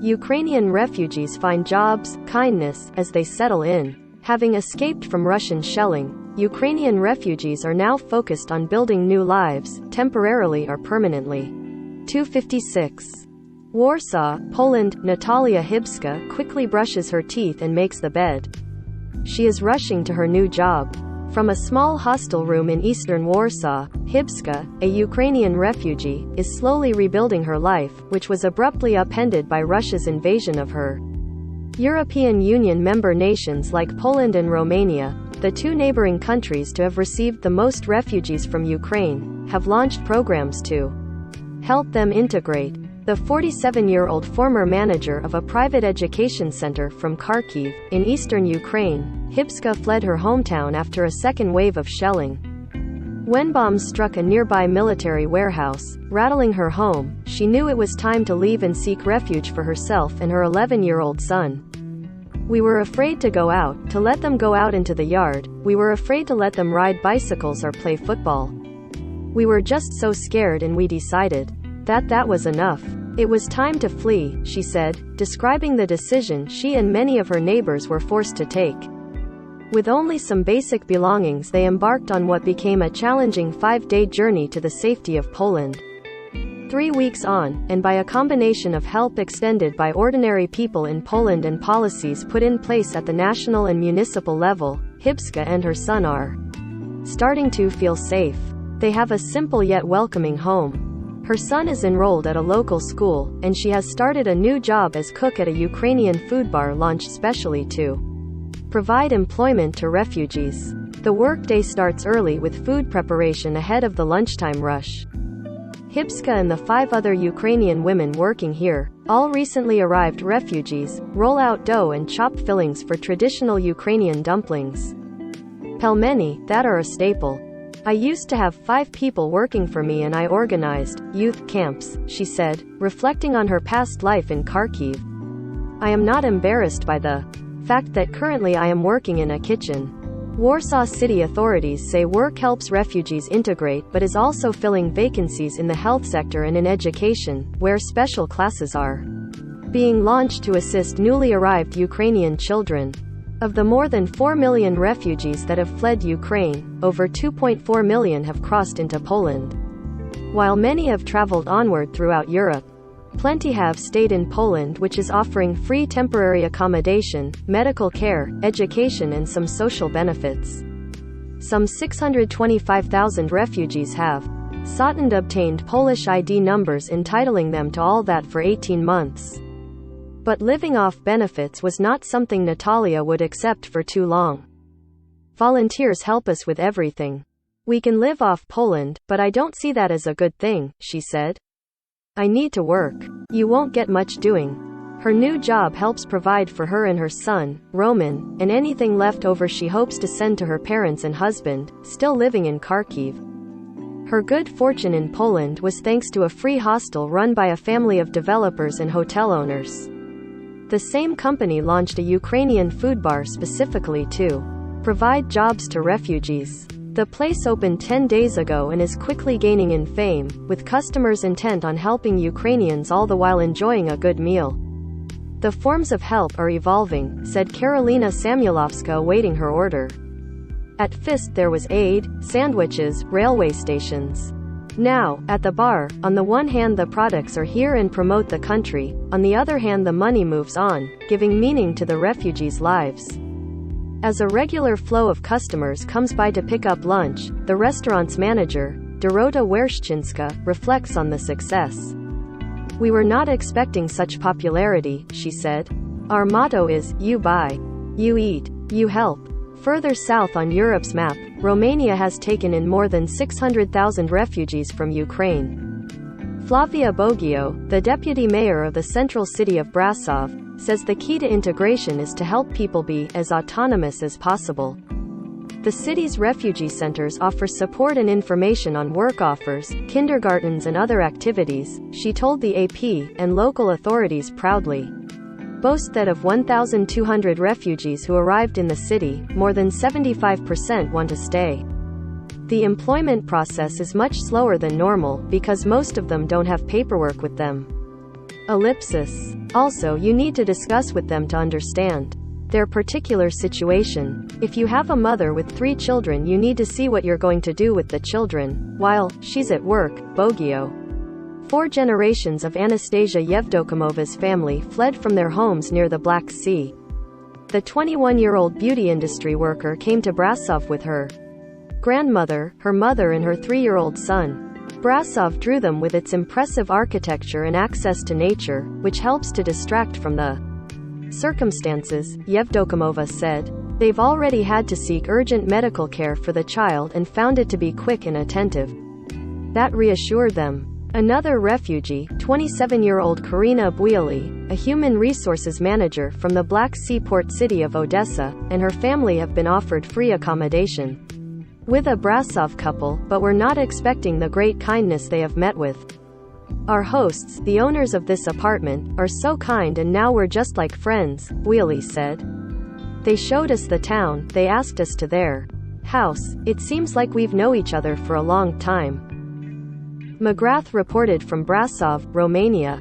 Ukrainian refugees find jobs, kindness, as they settle in. Having escaped from Russian shelling, Ukrainian refugees are now focused on building new lives, temporarily or permanently. 256. Warsaw, Poland. Natalia Hibska quickly brushes her teeth and makes the bed. She is rushing to her new job. From a small hostel room in eastern Warsaw, Hibska, a Ukrainian refugee, is slowly rebuilding her life, which was abruptly upended by Russia's invasion of her. European Union member nations like Poland and Romania, the two neighboring countries to have received the most refugees from Ukraine, have launched programs to help them integrate. The 47-year-old former manager of a private education center from Kharkiv, in eastern Ukraine, Hibska fled her hometown after a second wave of shelling. When bombs struck a nearby military warehouse, rattling her home, she knew it was time to leave and seek refuge for herself and her 11-year-old son. We were afraid to go out, to let them go out into the yard. We were afraid to let them ride bicycles or play football. We were just so scared, and we decided that was enough. It was time to flee, she said, describing the decision she and many of her neighbors were forced to take. With only some basic belongings, they embarked on what became a challenging 5-day journey to the safety of Poland. 3 weeks on, and by a combination of help extended by ordinary people in Poland and policies put in place at the national and municipal level, Hibska and her son are starting to feel safe. They have a simple yet welcoming home. Her son is enrolled at a local school, and she has started a new job as cook at a Ukrainian food bar launched specially to provide employment to refugees. The workday starts early with food preparation ahead of the lunchtime rush. Hibska and the 5 other Ukrainian women working here, all recently arrived refugees, roll out dough and chop fillings for traditional Ukrainian dumplings. Pelmeni, that are a staple. I used to have 5 people working for me and I organized youth camps, she said, reflecting on her past life in Kharkiv. I am not embarrassed by the fact that currently I am working in a kitchen. Warsaw city authorities say work helps refugees integrate but is also filling vacancies in the health sector and in education, where special classes are being launched to assist newly arrived Ukrainian children. Of the more than 4 million refugees that have fled Ukraine, over 2.4 million have crossed into Poland. While many have traveled onward throughout Europe, plenty have stayed in Poland, which is offering free temporary accommodation, medical care, education and some social benefits. Some 625,000 refugees have sought and obtained Polish ID numbers entitling them to all that for 18 months. But living off benefits was not something Natalia would accept for too long. Volunteers help us with everything. We can live off Poland, but I don't see that as a good thing, she said. I need to work. You won't get much doing. Her new job helps provide for her and her son, Roman, and anything left over she hopes to send to her parents and husband, still living in Kharkiv. Her good fortune in Poland was thanks to a free hostel run by a family of developers and hotel owners. The same company launched a Ukrainian food bar specifically to provide jobs to refugees. The place opened 10 days ago and is quickly gaining in fame, with customers intent on helping Ukrainians all the while enjoying a good meal. The forms of help are evolving, said Karolina Samulovska awaiting her order. At first there was aid, sandwiches, railway stations. Now, at the bar, on the one hand the products are here and promote the country, on the other hand the money moves on, giving meaning to the refugees' lives. As a regular flow of customers comes by to pick up lunch, the restaurant's manager, Dorota Werszczynska, reflects on the success. We were not expecting such popularity, she said. Our motto is, you buy, you eat, you help. Further south on Europe's map, Romania has taken in more than 600,000 refugees from Ukraine. Flavia Bogio, the deputy mayor of the central city of Brasov, says the key to integration is to help people be as autonomous as possible. The city's refugee centers offer support and information on work offers, kindergartens and other activities, she told the AP, and local authorities proudly boast that of 1,200 refugees who arrived in the city, more than 75% want to stay. The employment process is much slower than normal, because most of them don't have paperwork with them. Ellipsis. Also, you need to discuss with them to understand their particular situation. If you have a mother with 3 children, you need to see what you're going to do with the children while she's at work. Bogio. 4 generations of Anastasia Yevdokimov's family fled from their homes near the Black Sea. The 21-year-old beauty industry worker came to Brasov with her grandmother, her mother and her 3-year-old son. Brasov drew them with its impressive architecture and access to nature, which helps to distract from the circumstances, Yevdokimova said. They've already had to seek urgent medical care for the child and found it to be quick and attentive. That reassured them. Another refugee, 27-year-old Karina Buili, a human resources manager from the Black Sea port city of Odessa, and her family have been offered free accommodation with a Brasov couple, but we're not expecting the great kindness they have met with. Our hosts, the owners of this apartment, are so kind and now we're just like friends, Buili said. They showed us the town, they asked us to their house. It seems like we've known each other for a long time. McGrath reported from Brasov, Romania.